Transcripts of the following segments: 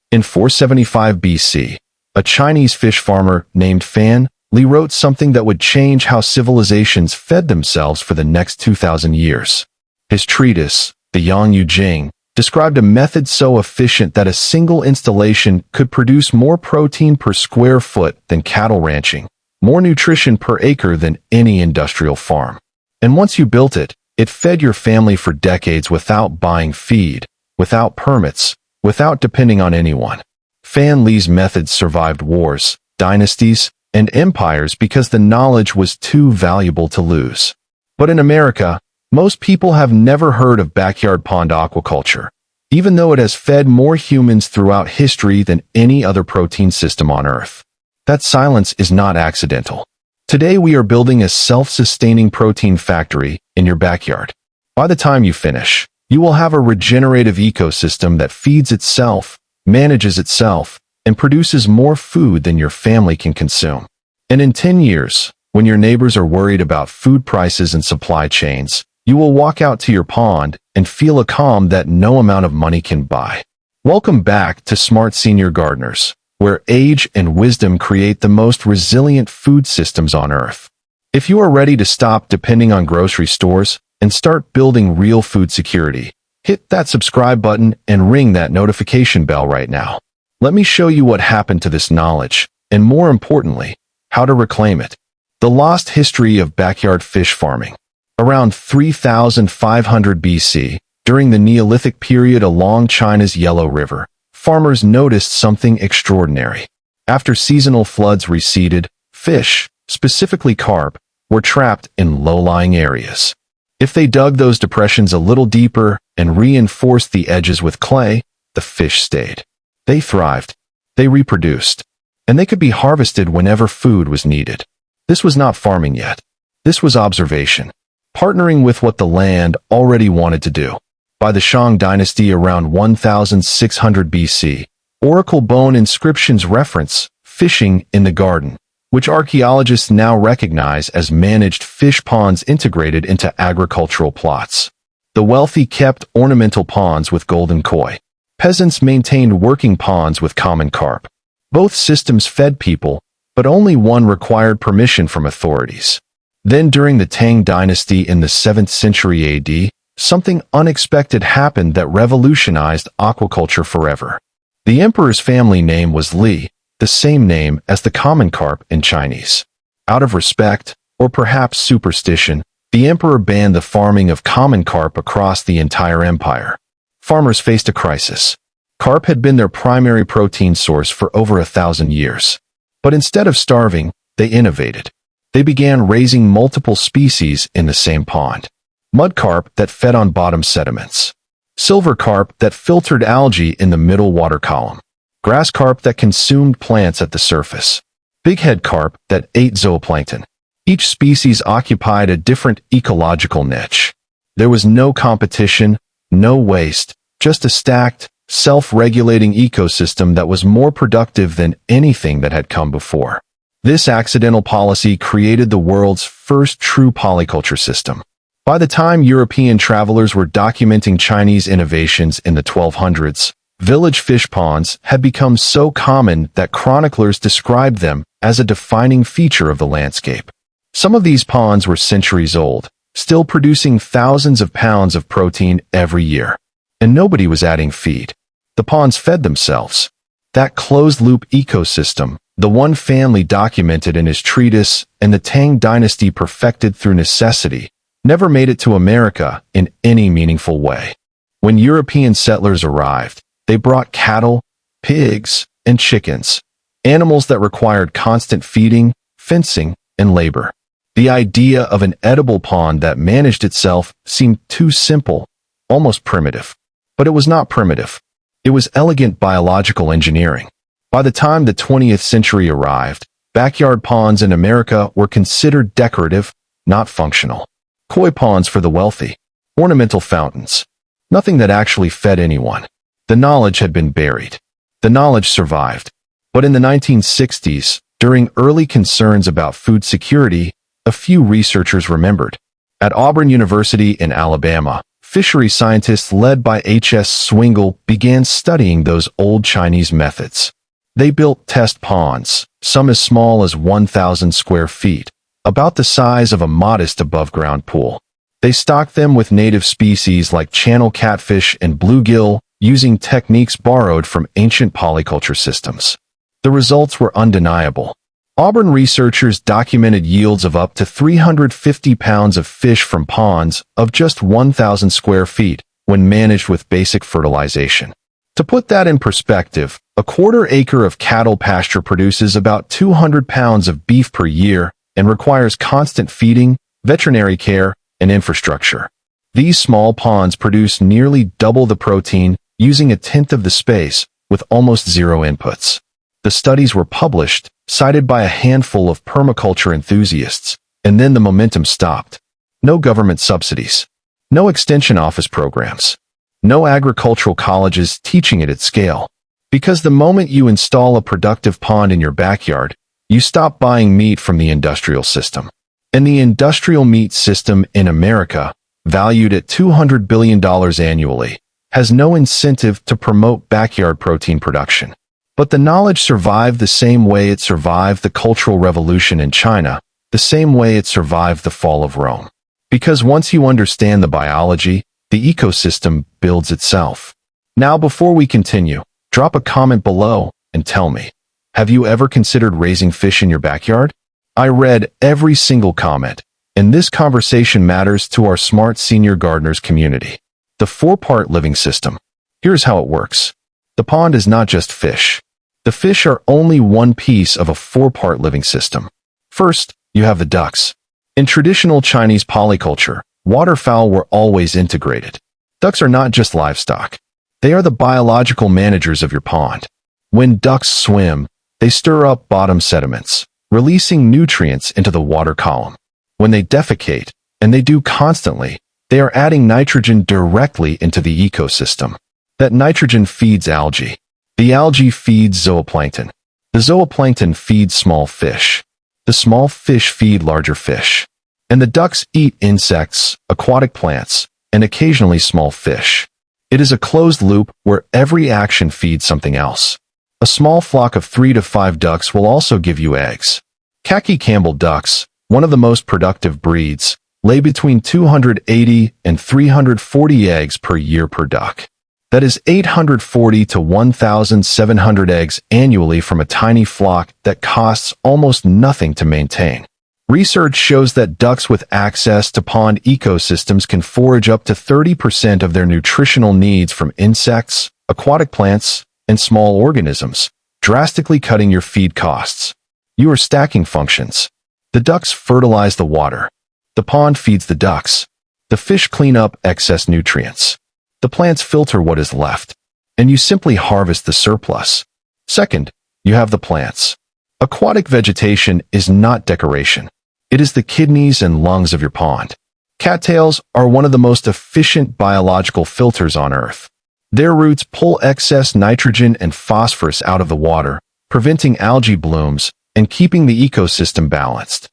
In 475 BC, a Chinese fish farmer named Fan Li wrote something that would change how civilizations fed themselves for the next 2,000 years. His treatise, the Yu Jing, described a method so efficient that a single installation could produce more protein per square foot than cattle ranching, more nutrition per acre than any industrial farm. And once you built it, it fed your family for decades without buying feed, without permits, without depending on anyone. Fan Li's methods survived wars, dynasties, and empires because the knowledge was too valuable to lose. But in America, most people have never heard of backyard pond aquaculture, even though it has fed more humans throughout history than any other protein system on Earth. That silence is not accidental. Today we are building a self-sustaining protein factory in your backyard. By the time you finish, you will have a regenerative ecosystem that feeds itself, manages itself, and produces more food than your family can consume. And in 10 years, when your neighbors are worried about food prices and supply chains, you will walk out to your pond and feel a calm that no amount of money can buy. Welcome back to Smart Senior Gardeners, where age and wisdom create the most resilient food systems on Earth. If you are ready to stop depending on grocery stores and start building real food security, hit that subscribe button and ring that notification bell right now. Let me show you what happened to this knowledge, and more importantly, how to reclaim it. The lost history of backyard fish farming. Around 3,500 BC, during the Neolithic period along China's Yellow River, farmers noticed something extraordinary. After seasonal floods receded, fish, specifically carp, were trapped in low-lying areas. If they dug those depressions a little deeper and reinforced the edges with clay, the fish stayed. They thrived, they reproduced, and they could be harvested whenever food was needed. This was not farming yet. This was observation, partnering with what the land already wanted to do. By the Shang dynasty around 1600 BC, oracle bone inscriptions reference fishing in the garden, which archaeologists now recognize as managed fish ponds integrated into agricultural plots. The wealthy kept ornamental ponds with golden koi. Peasants maintained working ponds with common carp. Both systems fed people, but only one required permission from authorities. Then during the Tang dynasty in the 7th century AD, something unexpected happened that revolutionized aquaculture forever. The emperor's family name was Li, the same name as the common carp in Chinese. Out of respect, or perhaps superstition, the emperor banned the farming of common carp across the entire empire. Farmers faced a crisis. Carp had been their primary protein source for over 1,000 years. But instead of starving, they innovated. They began raising multiple species in the same pond. Mud carp that fed on bottom sediments. Silver carp that filtered algae in the middle water column. Grass carp that consumed plants at the surface. Bighead carp that ate zooplankton. Each species occupied a different ecological niche. There was no competition, no waste, just a stacked, self-regulating ecosystem that was more productive than anything that had come before. This accidental policy created the world's first true polyculture system. By the time European travelers were documenting Chinese innovations in the 1200s, village fish ponds had become so common that chroniclers described them as a defining feature of the landscape. Some of these ponds were centuries old, still producing thousands of pounds of protein every year. And nobody was adding feed. The ponds fed themselves. That closed-loop ecosystem, the one family documented in his treatise and the Tang dynasty perfected through necessity, never made it to America in any meaningful way. When European settlers arrived, they brought cattle, pigs, and chickens, animals that required constant feeding, fencing, and labor. The idea of an edible pond that managed itself seemed too simple, almost primitive. But it was not primitive. It was elegant biological engineering. By the time the 20th century arrived, backyard ponds in America were considered decorative, not functional. Koi ponds for the wealthy. Ornamental fountains. Nothing that actually fed anyone. The knowledge had been buried. The knowledge survived. But in the 1960s, during early concerns about food security, a few researchers remembered. At Auburn University in Alabama, fishery scientists led by H.S. Swingle began studying those old Chinese methods. They built test ponds, some as small as 1,000 square feet, about the size of a modest above-ground pool. They stocked them with native species like channel catfish and bluegill, using techniques borrowed from ancient polyculture systems. The results were undeniable. Auburn researchers documented yields of up to 350 pounds of fish from ponds of just 1,000 square feet when managed with basic fertilization. To put that in perspective, a quarter acre of cattle pasture produces about 200 pounds of beef per year and requires constant feeding, veterinary care, and infrastructure. These small ponds produce nearly double the protein, using a tenth of the space, with almost zero inputs. The studies were published, cited by a handful of permaculture enthusiasts, and then the momentum stopped. No government subsidies. No extension office programs. No agricultural colleges teaching it at scale. Because the moment you install a productive pond in your backyard, you stop buying meat from the industrial system. And the industrial meat system in America, valued at $200 billion annually, has no incentive to promote backyard protein production. But the knowledge survived the same way it survived the Cultural Revolution in China, the same way it survived the fall of Rome. Because once you understand the biology, the ecosystem builds itself. Now, before we continue, drop a comment below and tell me, have you ever considered raising fish in your backyard? I read every single comment, and this conversation matters to our smart senior gardeners community. The 4-part living system. Here's how it works. The pond is not just fish. The fish are only one piece of a 4-part living system. First, you have the ducks. In traditional Chinese polyculture, waterfowl were always integrated. Ducks are not just livestock. They are the biological managers of your pond. When ducks swim, they stir up bottom sediments, releasing nutrients into the water column. When they defecate, and they do constantly, they are adding nitrogen directly into the ecosystem. That nitrogen feeds algae. The algae feeds zooplankton. The zooplankton feeds small fish. The small fish feed larger fish. And the ducks eat insects, aquatic plants, and occasionally small fish. It is a closed loop where every action feeds something else. A small flock of 3 to 5 ducks will also give you eggs. Khaki Campbell ducks, one of the most productive breeds, lay between 280 and 340 eggs per year per duck. That is 840 to 1,700 eggs annually from a tiny flock that costs almost nothing to maintain. Research shows that ducks with access to pond ecosystems can forage up to 30% of their nutritional needs from insects, aquatic plants, and small organisms, drastically cutting your feed costs. You are stacking functions. The ducks fertilize the water. The pond feeds the ducks. The fish clean up excess nutrients. The plants filter what is left, and you simply harvest the surplus. Second, you have the plants. Aquatic vegetation is not decoration. It is the kidneys and lungs of your pond. Cattails are one of the most efficient biological filters on Earth. Their roots pull excess nitrogen and phosphorus out of the water, preventing algae blooms and keeping the ecosystem balanced.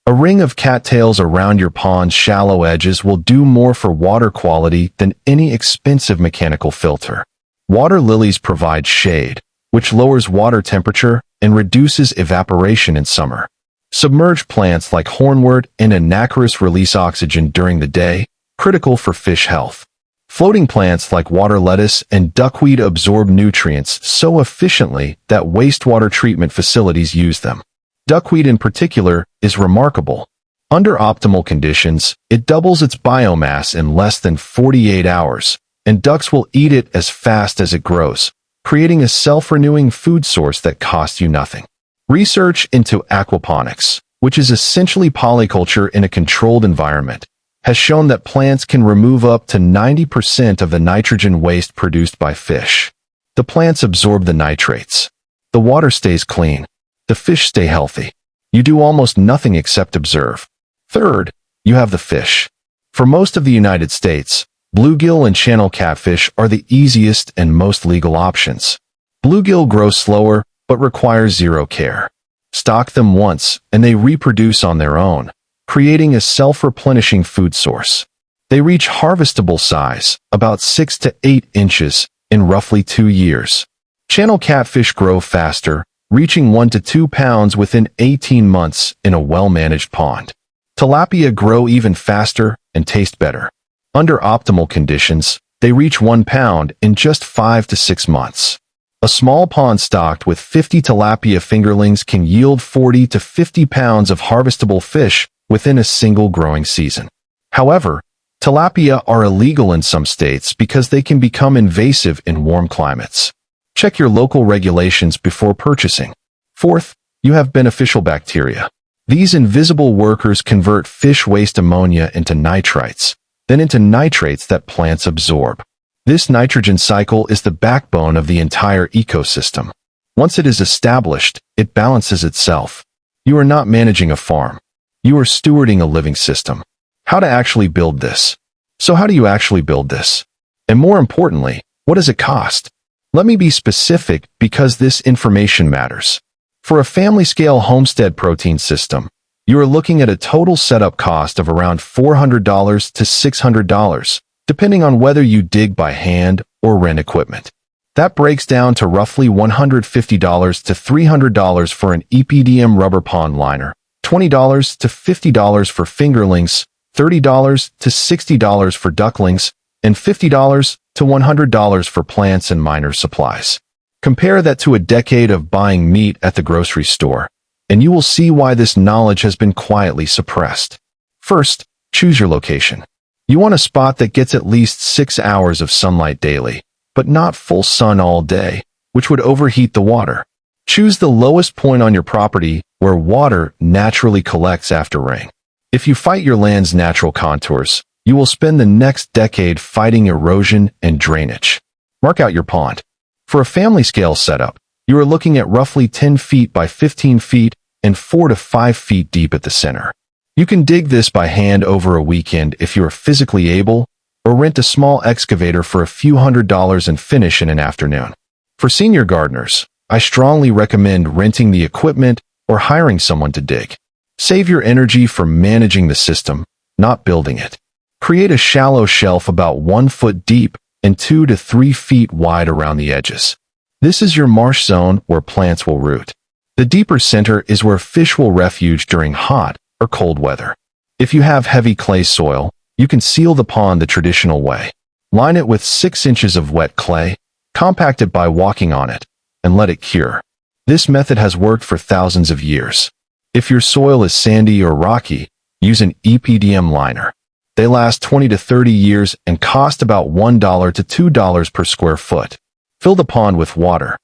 A ring of cattails around your pond's shallow edges will do more for water quality than any expensive mechanical filter. Water lilies provide shade, which lowers water temperature and reduces evaporation in summer. Submerged plants like hornwort and anacarus release oxygen during the day, critical for fish health. Floating plants like water lettuce and duckweed absorb nutrients so efficiently that wastewater treatment facilities use them. Duckweed in particular is remarkable. Under optimal conditions, it doubles its biomass in less than 48 hours, and ducks will eat it as fast as it grows, creating a self-renewing food source that costs you nothing. Research into aquaponics, which is essentially polyculture in a controlled environment, has shown that plants can remove up to 90% of the nitrogen waste produced by fish. The plants absorb the nitrates. The water stays clean. The fish stay healthy. You do almost nothing except observe. Third, you have the fish. For most of the United States, bluegill and channel catfish are the easiest and most legal options. Bluegill grow slower, but require zero care. Stock them once, and they reproduce on their own, creating a self-replenishing food source. They reach harvestable size, about 6 to 8 inches, in roughly 2 years. Channel catfish grow faster, reaching 1 to 2 pounds within 18 months in a well-managed pond. Tilapia grow even faster and taste better. Under optimal conditions, they reach 1 pound in just 5 to 6 months. A small pond stocked with 50 tilapia fingerlings can yield 40 to 50 pounds of harvestable fish within a single growing season. However, tilapia are illegal in some states because they can become invasive in warm climates. Check your local regulations before purchasing. Fourth, you have beneficial bacteria. These invisible workers convert fish waste ammonia into nitrites, then into nitrates that plants absorb. This nitrogen cycle is the backbone of the entire ecosystem. Once it is established, it balances itself. You are not managing a farm. You are stewarding a living system. How to actually build this? So how do you actually build this? And more importantly, what does it cost? Let me be specific because this information matters. For a family-scale homestead protein system, you are looking at a total setup cost of around $400 to $600, depending on whether you dig by hand or rent equipment. That breaks down to roughly $150 to $300 for an EPDM rubber pond liner, $20 to $50 for fingerlings, $30 to $60 for ducklings, and $50 to $100 for plants and minor supplies. Compare that to a decade of buying meat at the grocery store, and you will see why this knowledge has been quietly suppressed. First, choose your location. You want a spot that gets at least 6 hours of sunlight daily, but not full sun all day, which would overheat the water. Choose the lowest point on your property where water naturally collects after rain. If you fight your land's natural contours, you will spend the next decade fighting erosion and drainage. Mark out your pond. For a family-scale setup, you are looking at roughly 10 feet by 15 feet and 4 to 5 feet deep at the center. You can dig this by hand over a weekend if you are physically able, or rent a small excavator for a few $100s and finish in an afternoon. For senior gardeners, I strongly recommend renting the equipment or hiring someone to dig. Save your energy for managing the system, not building it. Create a shallow shelf about 1 foot deep and 2 to 3 feet wide around the edges. This is your marsh zone where plants will root. The deeper center is where fish will refuge during hot or cold weather. If you have heavy clay soil, you can seal the pond the traditional way. Line it with 6 inches of wet clay, compact it by walking on it, and let it cure. This method has worked for thousands of years. If your soil is sandy or rocky, use an EPDM liner. They last 20 to 30 years and cost about $1 to $2 per square foot. Fill the pond with water.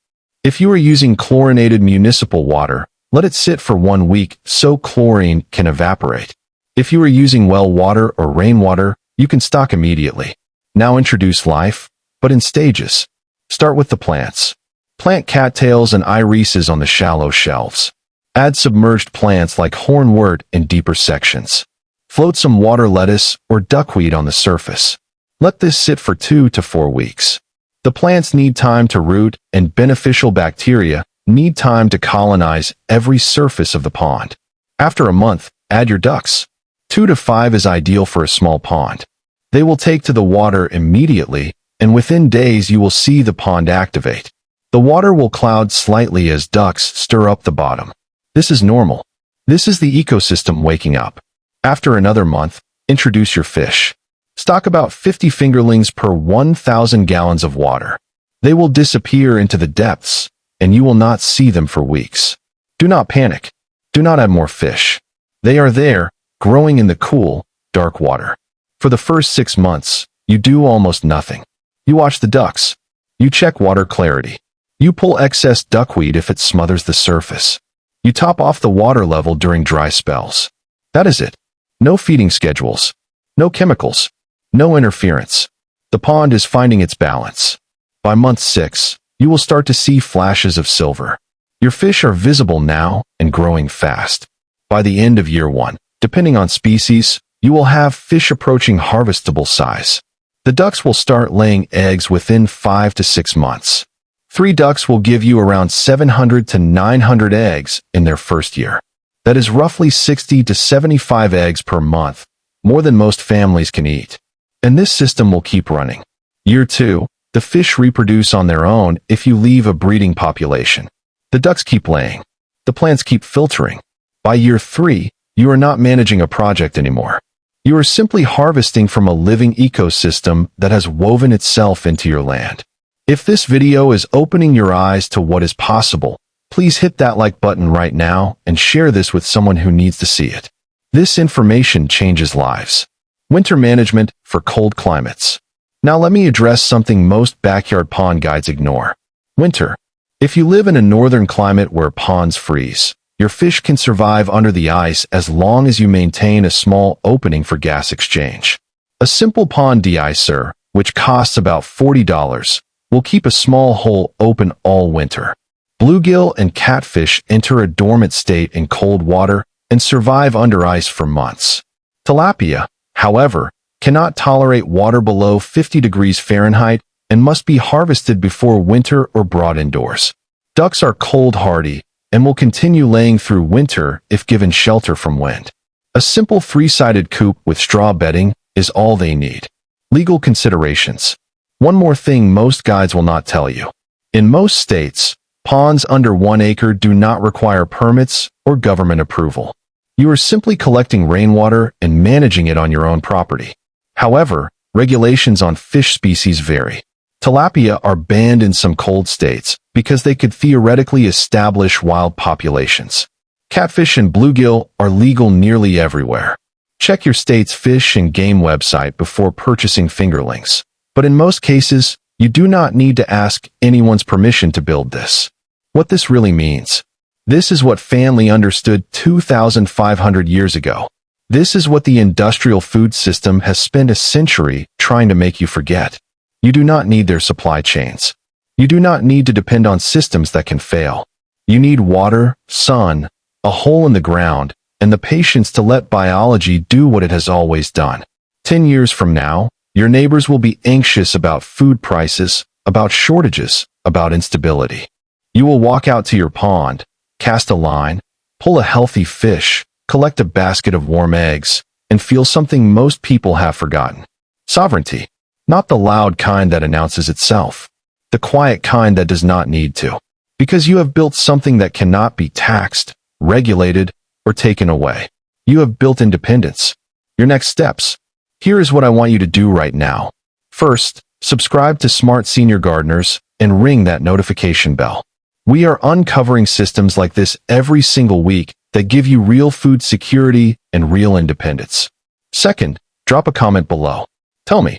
If you are using chlorinated municipal water, let it sit for 1 week so chlorine can evaporate. If you are using well water or rainwater, you can stock immediately. Now introduce life, but in stages. Start with the plants. Plant cattails and irises on the shallow shelves. Add submerged plants like hornwort in deeper sections. Float some water lettuce or duckweed on the surface. Let this sit for 2 to 4 weeks. The plants need time to root, and beneficial bacteria need time to colonize every surface of the pond. After a month, add your ducks. 2 to 5 is ideal for a small pond. They will take to the water immediately, and within days you will see the pond activate. The water will cloud slightly as ducks stir up the bottom. This is normal. This is the ecosystem waking up. After another month, introduce your fish. Stock about 50 fingerlings per 1,000 gallons of water. They will disappear into the depths, and you will not see them for weeks. Do not panic. Do not add more fish. They are there, growing in the cool, dark water. For the first 6 months, you do almost nothing. You watch the ducks. You check water clarity. You pull excess duckweed if it smothers the surface. You top off the water level during dry spells. That is it. No feeding schedules. No chemicals. No interference. The pond is finding its balance. By month 6, you will start to see flashes of silver. Your fish are visible now and growing fast. By the end of year 1, depending on species, you will have fish approaching harvestable size. The ducks will start laying eggs within 5 to 6 months. 3 ducks will give you around 700 to 900 eggs in their first year. That is roughly 60 to 75 eggs per month, more than most families can eat. and this system will keep running. Year 2, the fish reproduce on their own if you leave a breeding population. The ducks keep laying. The plants keep filtering. By year 3, you are not managing a project anymore. You are simply harvesting from a living ecosystem that has woven itself into your land. If this video is opening your eyes to what is possible, please hit that like button right now and share this with someone who needs to see it. This information changes lives. Winter management for cold climates. Now let me address something most backyard pond guides ignore. Winter. If you live in a northern climate where ponds freeze, your fish can survive under the ice as long as you maintain a small opening for gas exchange. A simple pond de-icer, which costs about $40, will keep a small hole open all winter. Bluegill and catfish enter a dormant state in cold water and survive under ice for months. Tilapia, however, cannot tolerate water below 50 degrees Fahrenheit and must be harvested before winter or brought indoors. Ducks are cold hardy and will continue laying through winter if given shelter from wind. A simple three-sided coop with straw bedding is all they need. Legal considerations. One more thing most guides will not tell you. In most states, ponds under 1 acre do not require permits or government approval. You are simply collecting rainwater and managing it on your own property. However, regulations on fish species vary. Tilapia are banned in some cold states because they could theoretically establish wild populations. Catfish and bluegill are legal nearly everywhere. Check your state's fish and game website before purchasing fingerlings. But in most cases, you do not need to ask anyone's permission to build this. What this really means. This is what family understood 2,500 years ago. This is what the industrial food system has spent a century trying to make you forget. You do not need their supply chains. You do not need to depend on systems that can fail. You need water, sun, a hole in the ground, and the patience to let biology do what it has always done. 10 years from now, your neighbors will be anxious about food prices, about shortages, about instability. You will walk out to your pond, cast a line, pull a healthy fish, collect a basket of warm eggs, and feel something most people have forgotten. Sovereignty. Not the loud kind that announces itself. The quiet kind that does not need to. Because you have built something that cannot be taxed, regulated, or taken away. You have built independence. Your next steps. Here is what I want you to do right now. First, subscribe to Smart Senior Gardeners and ring that notification bell. We are uncovering systems like this every single week that give you real food security and real independence. Second, drop a comment below. Tell me,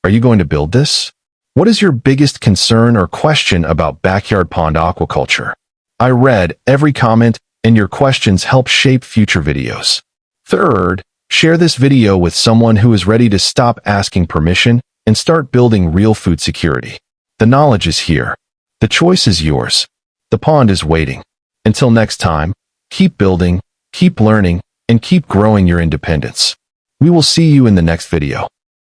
are you going to build this? What is your biggest concern or question about backyard pond aquaculture? I read every comment, and your questions help shape future videos. Third, share this video with someone who is ready to stop asking permission and start building real food security. The knowledge is here. The choice is yours. The pond is waiting. Until next time, keep building, keep learning, and keep growing your independence. We will see you in the next video.